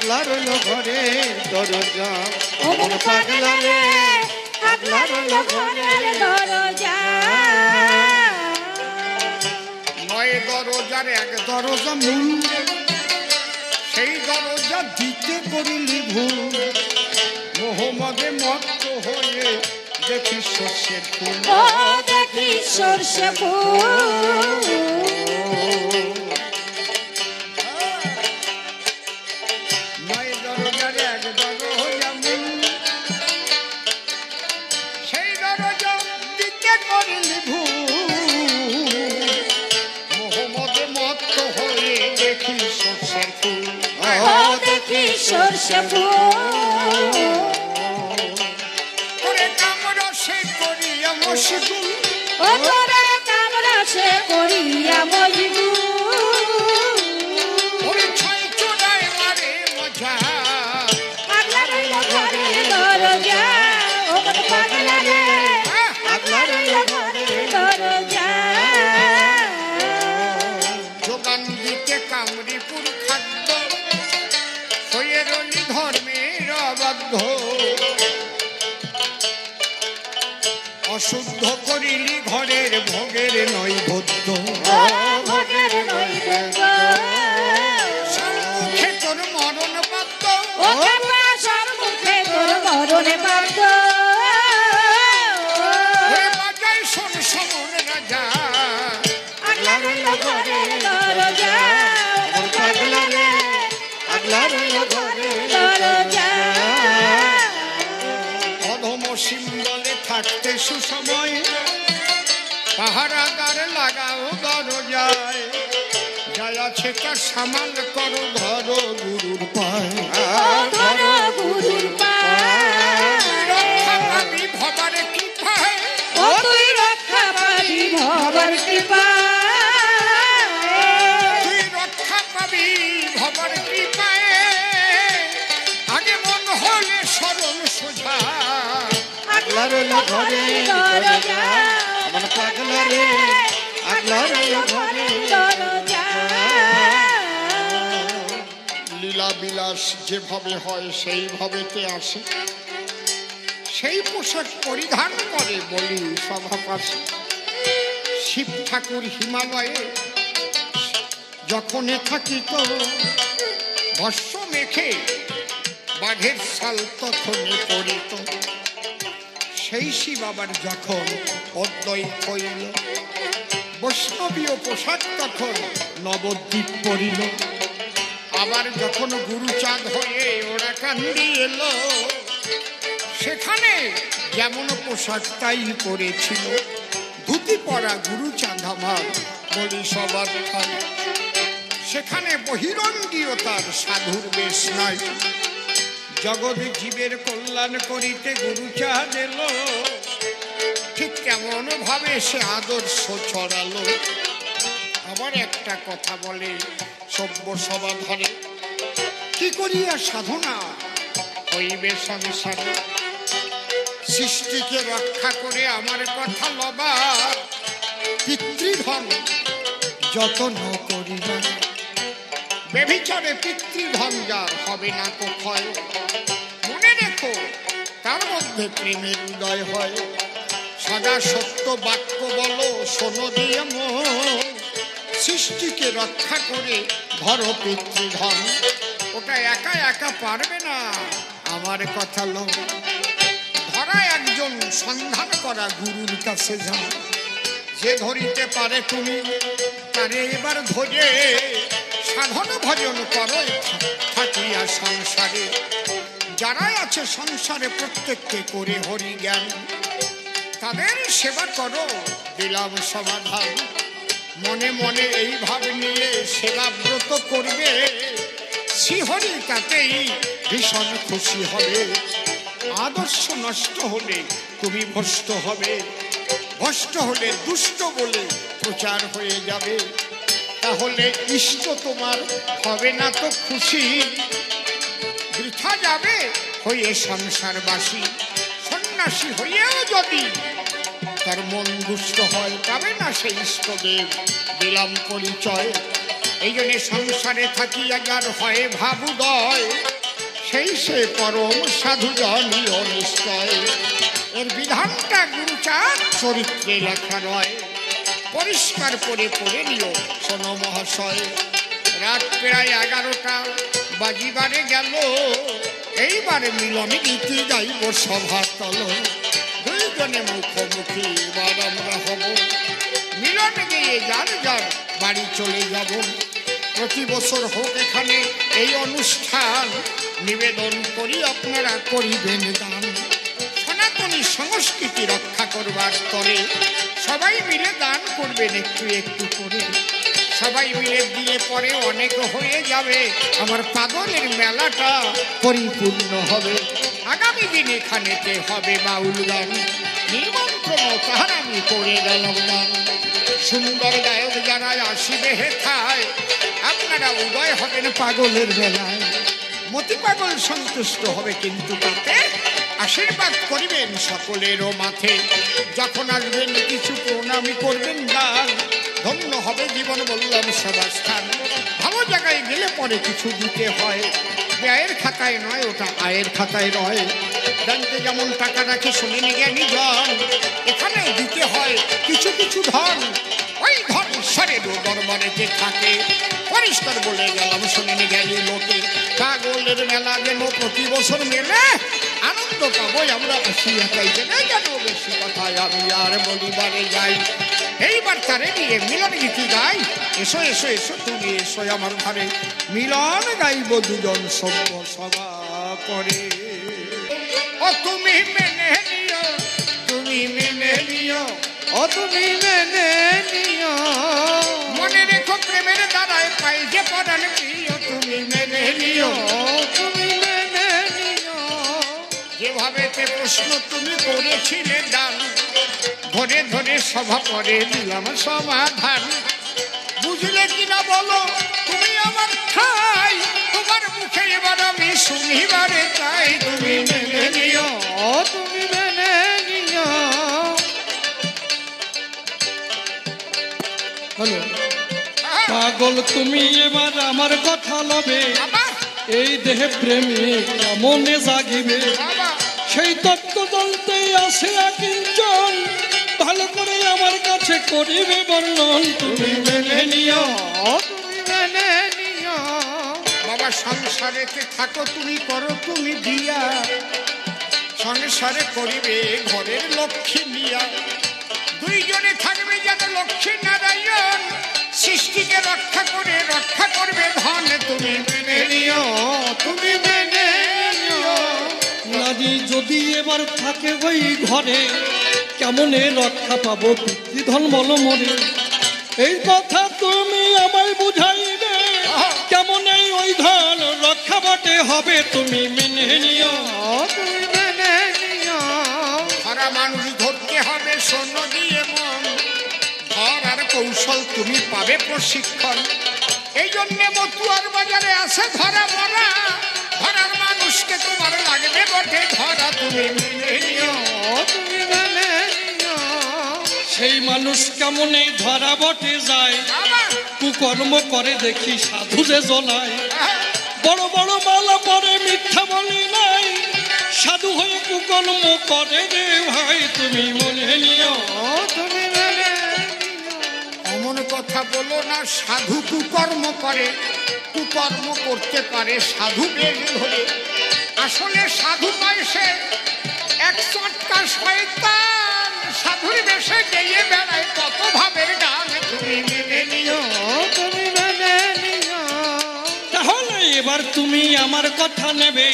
আগলা রইল ঘরের দরজা ওমন পাগলা রে আগলা রইল ঘরের দরজা নয় দরজার এক দরজা মূল সেই দরজা দিতে করিলি ভুল মোহাম্মদে মত্ত হয়ে দেখি সর্ষের ফুল ও দেখি সর্ষে ফুল নয় দরজার এক দরজা মূল সেই দরজা দিতে করিলি ভুল মোহাম্মদে মত্ত হয়ে দেখি সর্ষের ফুল ও দেখি সর্ষে ফুল করে কামড় সে করিয়া মশগুল ও তোরে কামড়া সে করিয়া মজবুর ওরে ছয় চোরায় মারে মজা আগলা রইল ঘরের দরজা ওমন পাগলা রে আগলা রইল ঘরের দরজা যোগান দিতে কামড়িপুর খাদ্য হয়ে রলি ধর্মের অবাধ্য অশুদ্ধ করিলি ঘরের ভোগের নৈবদ্য ও ভোগের নৈবেদ্য সম্মুখে তোর মরণ পাত্র ও খেপা সম্মুখে তোর মরণে বাধ্য হয়ে বাজায় শোন সমন রাজা আগলা রইল ঘরের দরজা ওমন পাগলা রে আগলা রইল ঘরের দরজা অধম সিম্বলে থাকতে সুসময় পাহারাদার লাগাও দরজায় যাই আছে তার সামাল করো ধর গুরুর পায় ধর গুরুর রক্ষা পায় পাবি ভবারে কৃপায় ও তুই রক্ষা পাবি ভবার কৃপায় তুই রক্ষা পাবি ভবার কৃপায় আগে মন হলে স্মরণ সোজা আগলা রইল ঘরের দরজা আমার পাগলা রে আগলা রইল ঘরের দরজা লীলা বিলাস যেভাবে হয় সেইভাবেতে আসে সেই পোশাক পরিধান করে বলি সভা পাশে শিব ঠাকুর হিমালয়ে যখন থাকিত ভস্য মেখে বাঘের শাল তখনই পড়িত সেই শিব আবার যখন অদ্বৈত হইল বৈষ্ণবীয় পোশাক তখন নবদ্বীপ পড়িল আবার যখন গুরুচাঁদ হয়ে ওরা কান্দি এলো সেখানে যেমন পোশাক তাই পরেছিল ধুতি পরা গুরুচাঁদ আমার বলি সবার ঠাই সেখানে বহিরঙ্গীয়তার সাধুর বেশ নাই জগৎ জীবের কল্যাণ করিতে গুরুচাঁদ এলো ঠিক কেমন ভাবে সে আদর্শ ছড়ালো আবার একটা কথা বলে সভ্য সভা ধরে কি করিয়া সাধনা হইবে সংসারে সৃষ্টিকে রক্ষা করে আমার কথা লবা পিতৃধন যতন করিবা বেভিচারে পিতৃধন যার হবে না তো ক্ষয় মনে রেখো তার মধ্যে প্রেমের উদয় হয় সদা সত্য বাক্য বলো শোনো দিয়ে মন সৃষ্টিকে রক্ষা করে ধরো পিতৃধন ওটা একা একা পারবে না আমার কথা লো ধরা একজন সন্ধান করা গুরুর কাছে যাও যে ধরিতে পারে তুমি তারে এবার ধরে সাধন ভজন করো থাকিয়া সংসারে যারা আছে সংসারে প্রত্যেককে করে হরি জ্ঞান তাদের সেবা করো দিলাম সমাধান মনে মনে এই ভাব নিয়ে সেবা ব্রত করবে শ্রীহরি তাতেই ভীষণ খুশি হবে আদর্শ নষ্ট হলে তুমি ভ্রষ্ট হবে ভ্রষ্ট হলে দুষ্ট বলে প্রচার হয়ে যাবে তাহলে ইষ্ট তোমার হবে না তো খুশি বৃথা যাবে হয়ে সংসারবাসী সন্ন্যাসী হইয়াও যদি তার মন দুষ্ট হয় পাবে না সেই ইষ্টদেব দিলাম পরিচয় এই জন্য সংসারে থাকি যার হয় ভাবুদয় সেই সে পরম সাধু জানিও নিশ্চয়। এর বিধানটা গুরুচাঁদ চরিত্রে লেখা নয়, পরিষ্কার করে পড়ে নিও শোনো মহাশয়। রাত প্রায় 11টা বাজিবারে গেল, এইবারে মিলনে গীতি গাইব সভাতল। দুইজনে মুখোমুখি এবার আমরা হব, মিলনে গিয়ে যার যার বাড়ি চলে যাব। প্রতি বছর হোক এখানে এই অনুষ্ঠান, নিবেদন করি আপনারা করিবেন দান। সনাতনী সংস্কৃতি রক্ষা করবার তরে সবাই মিলে দান করবেন একটু একটু করে। সবাই মিলে দিয়ে পরে অনেক হয়ে যাবে, আমার পাগলের মেলাটা পরিপূর্ণ হবে। আগামী দিন এখানেতে হবে বাউল গান, নিমন্ত্রণ তাহার আমি করে গেলাম দান। সুন্দর গায়ক যারা আসিবে হেথায়, আপনারা উদয় হবেন পাগলের মেলায়। মতি পাগল সন্তুষ্ট হবে কিন্তু তাতে আশীর্বাদ করিবেন সকলেরও মাথে। যখন আসবেন কিছু প্রণামী করবেন গান, ধন্য হবে জীবন বললাম সবাস্থান। ভালো জায়গায় গেলে পরে কিছু দিতে হয়, ব্যয়ের খাতায় নয়, ওটা আয়ের খাতায় নয়। ব্যাংকে যেমন টাকা রাখি শুনিনি জ্ঞানী জন, এখানেও দিতে হয় কিছু কিছু ধন। ওই ধন ঈশ্বরেরও দরবারেতে থাকে, পরিষ্কার বলে গেলাম শুনিনি জ্ঞানী লোকে। পাগলের মেলা যেন প্রতি বছর মেলে, আনন্দ পাবো আমরা আসি একাই জেনে। যেন বেশি কথায় আমি আর বলিবারে যাই, এইবার তারে নিয়ে মিলন গীতি গাই। এসো এসো এসো তুমি এসো আমার ঘরে, মিলন গাইব দুজন সভ্য সভা করে। ও তুমি মেনে নিও, তুমি মেনে নিও, ও তুমি মেনে নিও। মনে রেখো প্রেমের দ্বারায় পাই যে পরাণ প্রিয়। তুমি মেনে নিও, তুমি মেনে নিও। যেভাবে প্রশ্ন তুমি করেছিলে দান, ধরে ধরে সভা করে দিলাম সমাধান। বুঝলে কিনা বলো তুমি আমার ঠাই, তোমার মুখে এবার আমি শুনিবারে চাই। তুমি মেনে নিও, তুমি মেনে নিও। হ্যালো পাগল তুমি এবার আমার কথা লবে, বাবা এই দেহে প্রেমে কেমনে জাগিবে, বাবা সেই তত্ত্ব জানতে আসে কিঞ্চন, ভালো করে আমার কাছে করিবে বর্ণন। তুমি মেনে নিও, তুমি মেনে নিও। বাবা সংসারেতে থাকো তুমি, করো তুমি দিয়া, সংসারে করিবে ঘরের লক্ষ্মী নিয়া। দুইজনে থাকবে যেন লক্ষ্মী নারায়ণ, সৃষ্টিকে রক্ষা করে রক্ষা করবে ধন। তুমি মেনে নিও, তুমি মেনে নিও। নারী যদি এবার থাকে ওই ঘরে, কেমনে রক্ষা পাবো পিতৃধন বলো মরে। এই কথা তুমি আমায় বুঝাইবে, কেমনে ওই ধন রক্ষা বটে হবে। তুমি মেনে নিও, তুমি মেনে নিও। ধরা মানুষ ধরতে হবে শোনো দিয়ে মন, ধরার কৌশল তুমি পাবে প্রশিক্ষণ। এই জন্যে মতুয়ার বাজারে আসে ধরা মরা, ধরার মানুষকে তোমার লাগবে বটে ধরা। তুমি মেনে নিও, তুমি মেনে নিও। সেই মানুষ কেমনে ধরা বটে যায়, বাবা কুকর্ম করে দেখি সাধু যে জ্বলায়। আহা, বড় বড় মালা পরে মিথ্যা বলি নাই, সাধু হয়ে কুকর্ম করে রে ভাই। তুমি মনে নিও, তুমি মেনে নিও। অমন কথা বলো না, সাধু কুকর্ম করে, কুকর্ম করতে পারে সাধু বেশ ধরে। আসলে সাধু নয় সে এক চটকা শয়তান, সাধুর বেশে গেয়ে বেড়ায় কত ভাবের গান। তুমি মেনে নিও, তুমি মেনে নিও। তাহলে এবার তুমি আমার কথা নেবে,